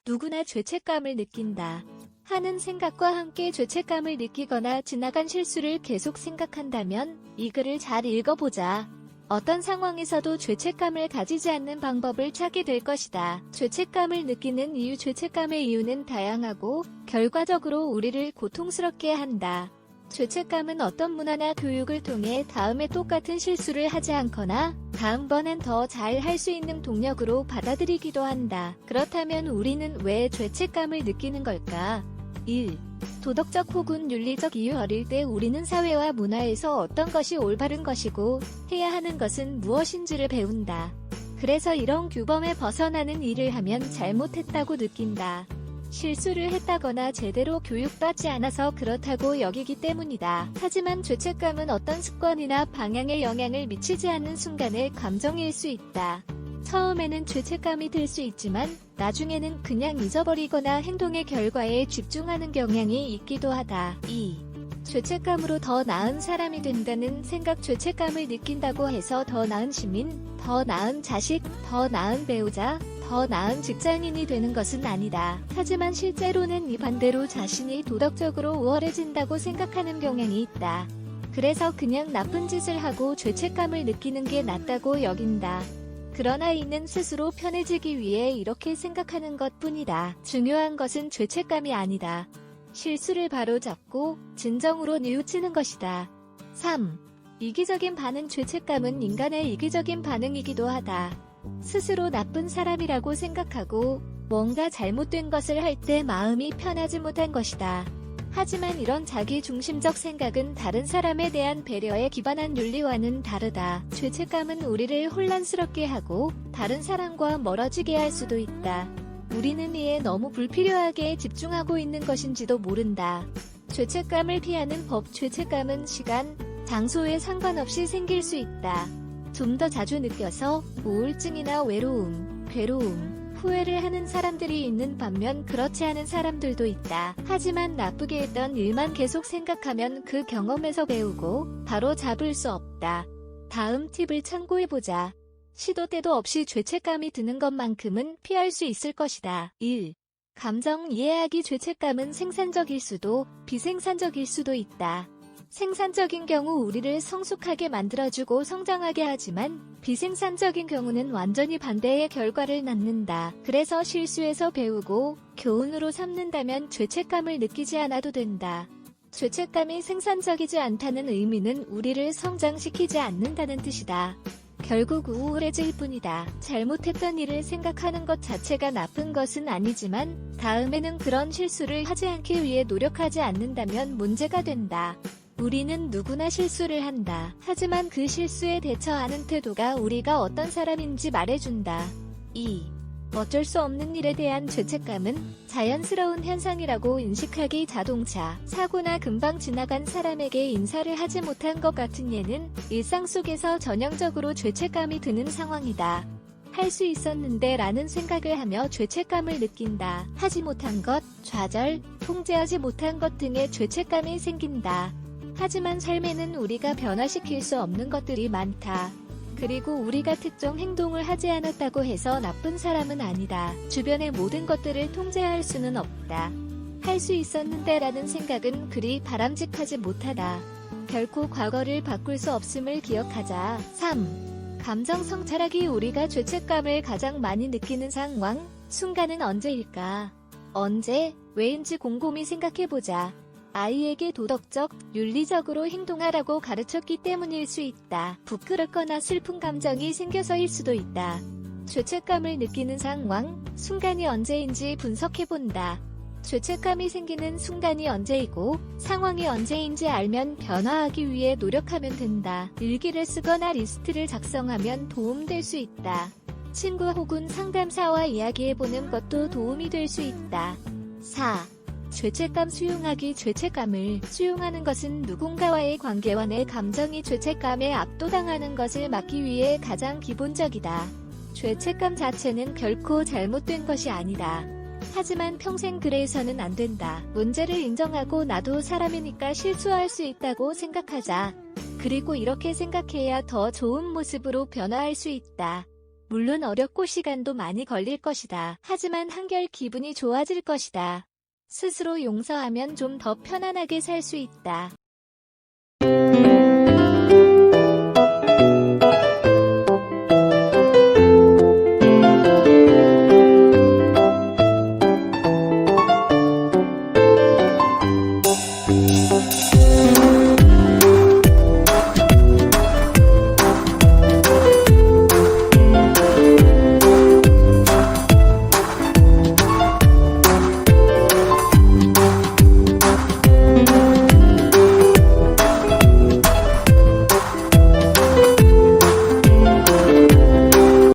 누구나 죄책감을 느낀다. 하는 생각과 함께 죄책감을 느끼거나 지나간 실수를 계속 생각한다면 이 글을 잘 읽어보자. 어떤 상황에서도 죄책감을 가지지 않는 방법을 찾게 될 것이다. 죄책감을 느끼는 이유. 죄책감의 이유는 다양하고 결과적으로 우리를 고통스럽게 한다. 죄책감은 어떤 문화나 교육을 통해 다음에 똑같은 실수를 하지 않거나 다음번엔 더 잘 할 수 있는 동력으로 받아들이기도 한다. 그렇다면 우리는 왜 죄책감을 느끼는 걸까? 1. 도덕적 혹은 윤리적 이유. 어릴 때 우리는 사회와 문화에서 어떤 것이 올바른 것이고 해야 하는 것은 무엇인지를 배운다. 그래서 이런 규범에 벗어나는 일을 하면 잘못했다고 느낀다. 실수를 했다거나 제대로 교육받지 않아서 그렇다고 여기기 때문이다. 하지만 죄책감은 어떤 습관이나 방향에 영향을 미치지 않는 순간의 감정일 수 있다. 처음에는 죄책감이 들 수 있지만 나중에는 그냥 잊어버리거나 행동의 결과에 집중하는 경향이 있기도 하다. 2. 죄책감으로 더 나은 사람이 된다는 생각. 죄책감을 느낀다고 해서 더 나은 시민, 더 나은 자식, 더 나은 배우자, 더 나은 직장인이 되는 것은 아니다. 하지만 실제로는 이 반대로 자신이 도덕적으로 우월해진다고 생각하는 경향이 있다. 그래서 그냥 나쁜 짓을 하고 죄책감을 느끼는 게 낫다고 여긴다. 그러나 이는 스스로 편해지기 위해 이렇게 생각하는 것뿐이다. 중요한 것은 죄책감이 아니다. 실수를 바로잡고 진정으로 뉘우치는 것이다. 3. 이기적인 반응. 죄책감은 인간의 이기적인 반응이기도 하다. 스스로 나쁜 사람이라고 생각하고 뭔가 잘못된 것을 할 때 마음이 편하지 못한 것이다. 하지만 이런 자기중심적 생각은 다른 사람에 대한 배려에 기반한 윤리와는 다르다. 죄책감은 우리를 혼란스럽게 하고 다른 사람과 멀어지게 할 수도 있다. 우리는 이에 너무 불필요하게 집중하고 있는 것인지도 모른다. 죄책감을 피하는 법. 죄책감은 시간, 장소에 상관없이 생길 수 있다. 좀 더 자주 느껴서 우울증이나 외로움, 괴로움, 후회를 하는 사람들이 있는 반면 그렇지 않은 사람들도 있다. 하지만 나쁘게 했던 일만 계속 생각하면 그 경험에서 배우고 바로 잡을 수 없다. 다음 팁을 참고해보자. 시도 때도 없이 죄책감이 드는 것만큼은 피할 수 있을 것이다. 1. 감정 이해하기. 죄책감은 생산적일 수도 비생산적일 수도 있다. 생산적인 경우 우리를 성숙하게 만들어주고 성장하게 하지만 비생산적인 경우는 완전히 반대의 결과를 낳는다. 그래서 실수에서 배우고 교훈으로 삼는다면 죄책감을 느끼지 않아도 된다. 죄책감이 생산적이지 않다는 의미는 우리를 성장시키지 않는다는 뜻이다. 결국 우울해질 뿐이다. 잘못했던 일을 생각하는 것 자체가 나쁜 것은 아니지만 다음에는 그런 실수를 하지 않기 위해 노력하지 않는다면 문제가 된다. 우리는 누구나 실수를 한다. 하지만 그 실수에 대처하는 태도가 우리가 어떤 사람인지 말해준다. 2. 어쩔 수 없는 일에 대한 죄책감은 자연스러운 현상이라고 인식하기. 자동차 사고나 금방 지나간 사람에게 인사를 하지 못한 것 같은 예는 일상 속에서 전형적으로 죄책감이 드는 상황이다. 할 수 있었는데 라는 생각을 하며 죄책감을 느낀다. 하지 못한 것, 좌절, 통제하지 못한 것 등의 죄책감이 생긴다. 하지만 삶에는 우리가 변화시킬 수 없는 것들이 많다. 그리고 우리가 특정 행동을 하지 않았다고 해서 나쁜 사람은 아니다. 주변의 모든 것들을 통제할 수는 없다. 할 수 있었는데 라는 생각은 그리 바람직하지 못하다. 결코 과거를 바꿀 수 없음을 기억하자. 3. 감정 성찰하기. 우리가 죄책감을 가장 많이 느끼는 상황, 순간은 언제일까? 언제, 왜인지 곰곰이 생각해보자. 아이에게 도덕적, 윤리적으로 행동하라고 가르쳤기 때문일 수 있다. 부끄럽거나 슬픈 감정이 생겨서일 수도 있다. 죄책감을 느끼는 상황, 순간이 언제인지 분석해본다. 죄책감이 생기는 순간이 언제이고 상황이 언제인지 알면 변화하기 위해 노력하면 된다. 일기를 쓰거나 리스트를 작성하면 도움될 수 있다. 친구 혹은 상담사와 이야기해보는 것도 도움이 될 수 있다. 4. 죄책감 수용하기. 죄책감을 수용하는 것은 누군가와의 관계와 내 감정이 죄책감에 압도당하는 것을 막기 위해 가장 기본적이다. 죄책감 자체는 결코 잘못된 것이 아니다. 하지만 평생 그래서는 안 된다. 문제를 인정하고 나도 사람이니까 실수할 수 있다고 생각하자. 그리고 이렇게 생각해야 더 좋은 모습으로 변화할 수 있다. 물론 어렵고 시간도 많이 걸릴 것이다. 하지만 한결 기분이 좋아질 것이다. 스스로 용서하면 좀 더 편안하게 살 수 있다.